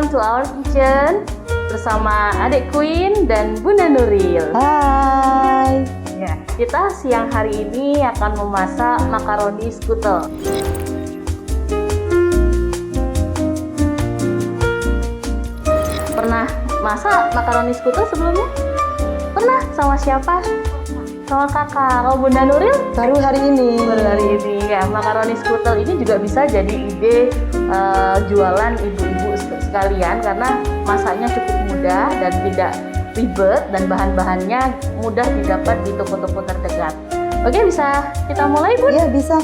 welcome to our kitchen bersama adik Queen dan Bunda Nuril. Hai. Ya, kita siang hari ini akan memasak makaroni skutel. Pernah masak makaroni skutel sebelumnya? Pernah? Sama siapa? Sama kakak. Kalau Bunda Nuril? Baru hari ini. Baru hari ini ya. Makaroni skutel ini juga bisa jadi ide jualan ibu-ibu sekalian karena masaknya cukup mudah dan tidak ribet dan bahan-bahannya mudah didapat di toko-toko terdekat. Oke, bisa kita mulai, Bu? Iya, bisa.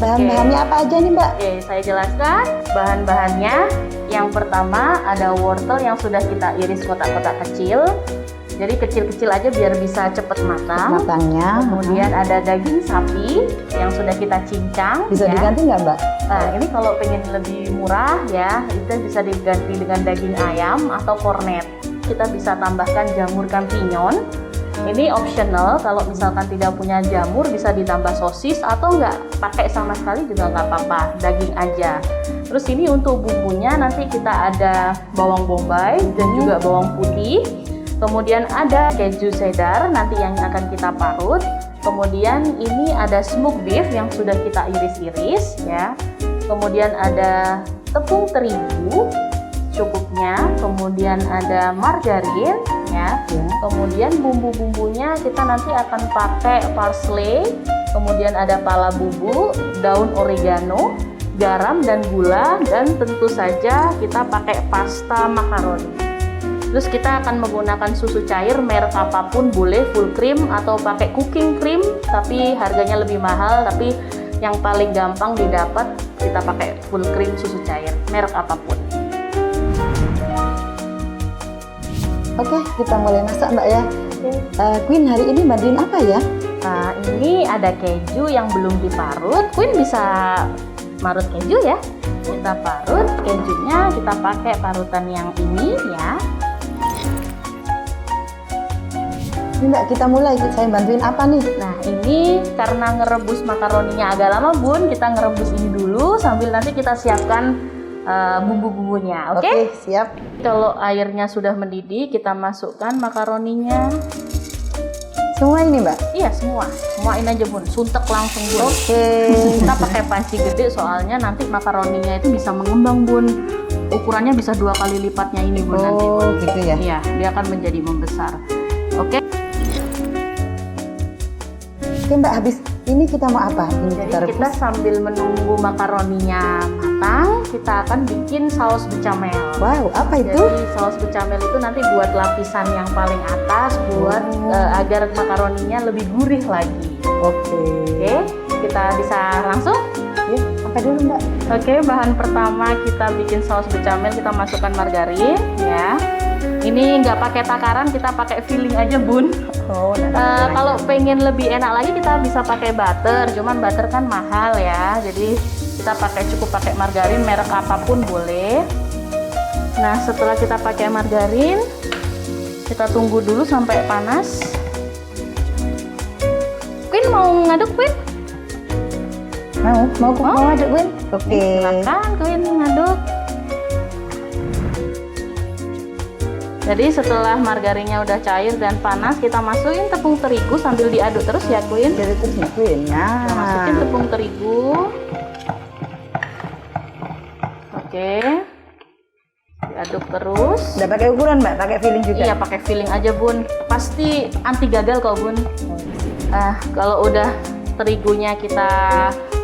Bahan-bahannya apa aja nih, Mbak? Oke, saya jelaskan. Bahan-bahannya yang pertama ada wortel yang sudah kita iris kotak-kotak kecil. Jadi kecil-kecil aja biar bisa cepat matang. Matangnya. Kemudian ada daging sapi yang sudah kita cincang. Bisa ya. diganti nggak, Mbak? Nah, ini kalau pengen lebih murah ya, itu bisa diganti dengan daging ayam atau kornet. Kita bisa tambahkan jamur champignon. Ini optional, kalau misalkan tidak punya jamur bisa ditambah sosis atau nggak pakai sama sekali juga nggak apa-apa, daging aja. Terus ini untuk bumbunya nanti kita ada bawang bombay dan juga bawang putih. Kemudian ada keju cheddar nanti yang akan kita parut. Kemudian ini ada smoked beef yang sudah kita iris-iris ya. Kemudian ada tepung terigu cukupnya. Kemudian ada margarin ya. Kemudian bumbu-bumbunya kita nanti akan pakai parsley. Kemudian ada pala bubuk, daun oregano, garam dan gula, dan tentu saja kita pakai pasta makaroni. Terus kita akan menggunakan susu cair merek apapun boleh, full cream atau pakai cooking cream, tapi harganya lebih mahal, tapi yang paling gampang didapat kita pakai full cream susu cair merek apapun. Oke, kita mulai masak, Mbak ya. Queen hari ini bantuin apa ya? Nah, ini ada keju yang belum diparut. Queen bisa marut keju ya. Kita parut kejunya, kita pakai parutan yang ini ya. Ini Mbak, kita mulai. Saya bantuin apa nih? Nah, ini karena ngerebus makaroninya agak lama, Bun. Kita ngerebus ini dulu sambil nanti kita siapkan bumbu-bumbunya. Oke? Oke, siap. Kalau airnya sudah mendidih, kita masukkan makaroninya. Semua ini, Mbak? Iya, semuain aja, Bun. Suntek langsung, Bun. Oke. Kita pakai panci gede soalnya nanti makaroninya itu bisa mengembang, Bun. Ukurannya bisa 2 kali lipatnya ini, Bun, nanti. Oh, gitu ya? Iya, dia akan menjadi membesar. Oke. Oke, Mbak, habis ini kita mau apa? Ini Jadi kita sambil menunggu makaroninya matang, kita akan bikin saus bechamel. Wow, apa itu? Jadi saus bechamel itu nanti buat lapisan yang paling atas, buat agar makaroninya lebih gurih lagi. Oke, kita bisa langsung? Ya, apa dulu, Mbak? Oke, bahan pertama kita bikin saus bechamel, kita masukkan margarin ya. Ini nggak pakai takaran, kita pakai filling aja, Bun. Oh, kalau pengen lebih enak lagi kita bisa pakai butter, cuman butter kan mahal ya. Jadi kita cukup pakai margarin merek apapun boleh. Nah, setelah kita pakai margarin, kita tunggu dulu sampai panas. Queen mau ngaduk, Queen? Mau aduk, Queen? Oke. Silakan Queen ngaduk. Jadi setelah margarinnya udah cair dan panas, kita masukin tepung terigu sambil diaduk terus ya, Queen. Jadi terus nih, Queen. Nah, kita masukin tepung terigu. Oke. Diaduk terus. Udah pakai ukuran, Mbak? Pakai filling juga? Iya, pakai filling aja, Bun. Pasti anti gagal kok, Bun. Kalau udah terigunya kita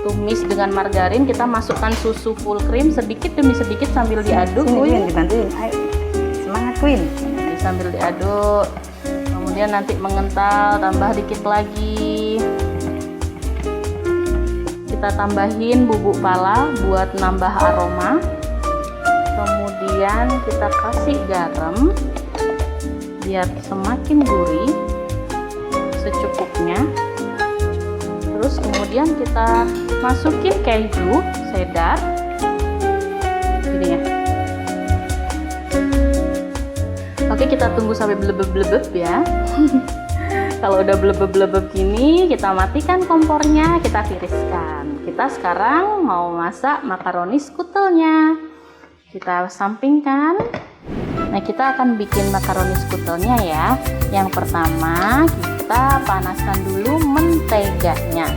tumis dengan margarin, kita masukkan susu full cream sedikit demi sedikit sambil diaduk, Queen. Dibantuin. Ayo. Semangat, Queen. Jadi sambil diaduk, kemudian nanti mengental, tambah dikit lagi. Kita tambahin bubuk pala buat nambah aroma. Kemudian kita kasih garam biar semakin gurih secukupnya. Terus kemudian kita masukin keju cheddar. Gini ya. Oke, kita tunggu sampai blebeb-blebeb ya. Kalau udah blebeb-blebeb gini, kita matikan kompornya, kita tiriskan. Kita sekarang mau masak makaroni skutelnya. Kita sampingkan. Nah, kita akan bikin makaroni skutelnya ya. Yang pertama, kita panaskan dulu menteganya.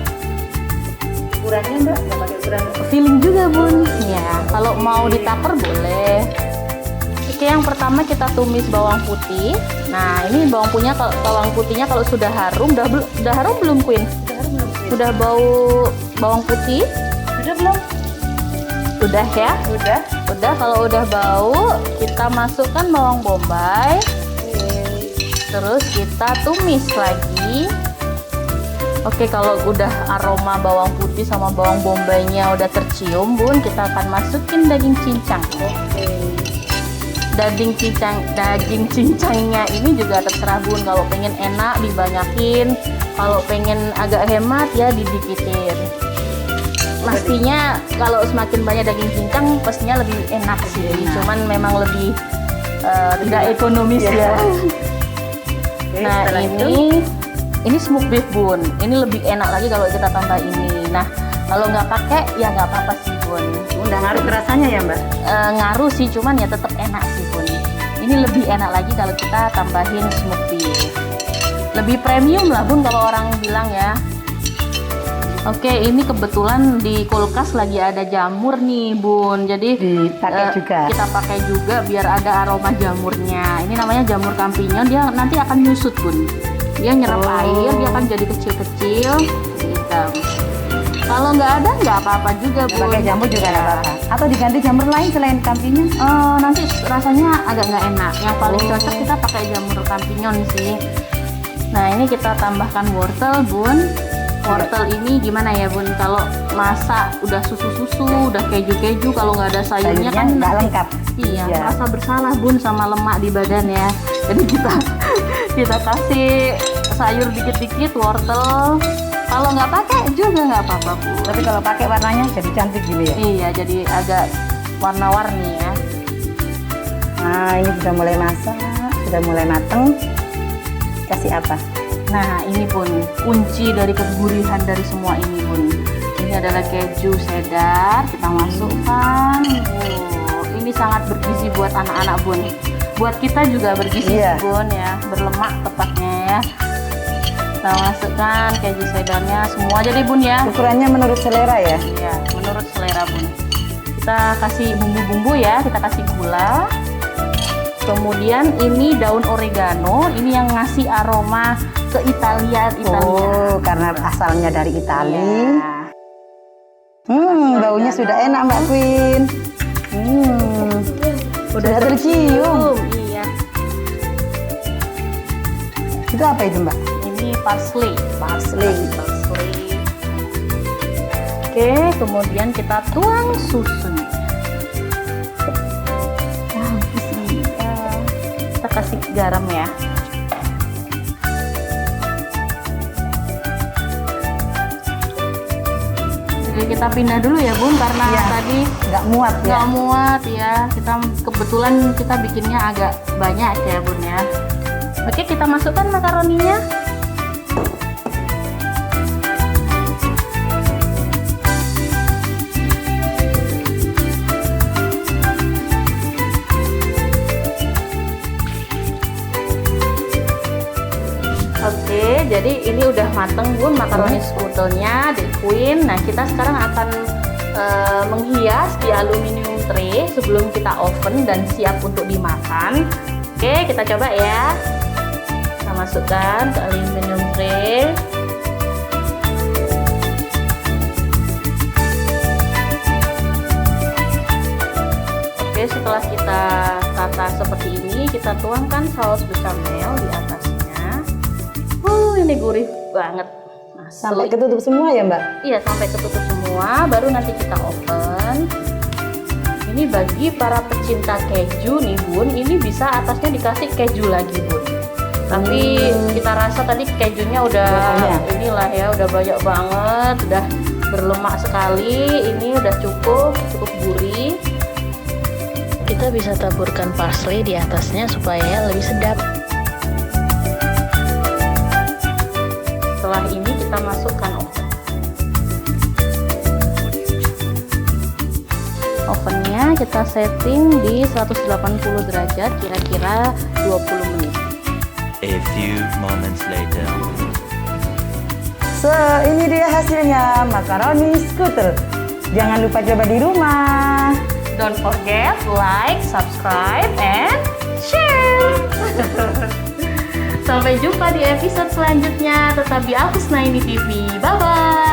Ukurannya Mbak, nggak pakai ukuran. Filling juga Bun. Ya, kalau mau ditaper boleh. Oke, yang pertama kita tumis bawang putih. Nah, ini bawang putihnya kalau sudah harum, udah harum belum Queen? Sudah bau bawang putih? Sudah belum? Udah ya? Udah, kalau udah bau, kita masukkan bawang bombay. Terus kita tumis lagi. Oke, kalau udah aroma bawang putih sama bawang bombaynya udah tercium Bun, kita akan masukin daging cincang. Daging cincangnya ini juga terserah Bun, kalau pengen enak dibanyakin, kalau pengen agak hemat ya didikitin. Pastinya kalau semakin banyak daging cincang pastinya lebih enak sih, cuman memang lebih tidak ekonomis ya. Nah, ini smoked beef Bun, ini lebih enak lagi kalau kita tambah ini. Nah, kalau nggak pakai ya nggak apa-apa sih Bun. Udah ngaruh ke rasanya ya Mbak? Ngaruh sih, cuman ya tetap enak sih Bun. Ini lebih enak lagi kalau kita tambahin smoked beef. Lebih premium lah Bun kalau orang bilang ya. Oke, ini kebetulan di kulkas lagi ada jamur nih Bun, jadi dipakai juga. Kita pakai juga biar ada aroma jamurnya. Ini namanya jamur champignon, dia nanti akan nyusut Bun. Dia nyerap air, dia akan jadi kecil-kecil, hitam. Kalau nggak ada nggak apa-apa juga Bun. Pakai jamur juga nggak apa-apa. Atau diganti jamur lain selain champignon? Nanti rasanya agak nggak enak. Yang paling cocok kita pakai jamur champignon sih. Nah, ini kita tambahkan wortel Bun. Wortel ini gimana ya Bun, kalau masak udah susu-susu, udah keju-keju, kalau nggak ada sayurnya kan nggak lengkap. Iya, merasa bersalah Bun sama lemak di badan ya. Jadi kita kasih sayur dikit-dikit, wortel. Kalau nggak pakai juga nggak apa-apa Bun. Tapi kalau pakai warnanya jadi cantik gitu ya? Iya, jadi agak warna-warni ya. Nah, ini sudah mulai masak, sudah mulai mateng. Kasih apa? Nah, ini Bun, kunci dari kegurihan dari semua ini Bun. Ini adalah keju cheddar, kita masukkan. Ini sangat bergizi buat anak-anak Bun. Buat kita juga bergizi Bun ya, berlemak tepatnya ya. Kita masukkan keju cheddarnya semua jadi Bun ya. Ukurannya menurut selera ya? Iya, menurut selera Bun. Kita kasih bumbu-bumbu ya, kita kasih gula. Kemudian ini daun oregano, ini yang ngasih aroma ke Italia. Oh, karena asalnya dari Italia. Iya. Baunya sudah enak Mbak Queen. Sudah tercium. Iya. Itu apa itu Mbak? Ini parsley. Oke, kemudian kita tuang susunya. Kita kasih garam ya. Jadi kita pindah dulu ya Bun, karena tadi nggak muat ya. Kita kebetulan kita bikinnya agak banyak ya Bun ya. Oke, kita masukkan makaroninya. Oke, jadi ini udah mateng Bun makaroni skutelnya di Queen. Nah, kita sekarang akan menghias di aluminium tray sebelum kita oven dan siap untuk dimakan. Oke, kita coba ya. Kita masukkan ke aluminium tray. Oke, setelah kita tata seperti ini, kita tuangkan saus bechamel di atasnya. Ini gurih banget. Nah, sampai ketutup semua ya Mbak? Iya, sampai ketutup semua, baru nanti kita oven. Ini bagi para pecinta keju nih Bun, ini bisa atasnya dikasih keju lagi Bun. Tapi kita rasa tadi kejunya udah inilah ya, udah banyak banget, udah berlemak sekali. Ini udah cukup gurih. Kita bisa taburkan parsley di atasnya supaya lebih sedap. Setelah ini kita masukkan oven. Ovennya suhunya kita setting di 180 derajat, kira-kira 20 menit. A few moments later. So, ini dia hasilnya makaroni skutel. Jangan lupa coba di rumah. Don't forget like, subscribe, and share. Sampai jumpa di episode selanjutnya. Tetap di Afis 90 TV. Bye bye.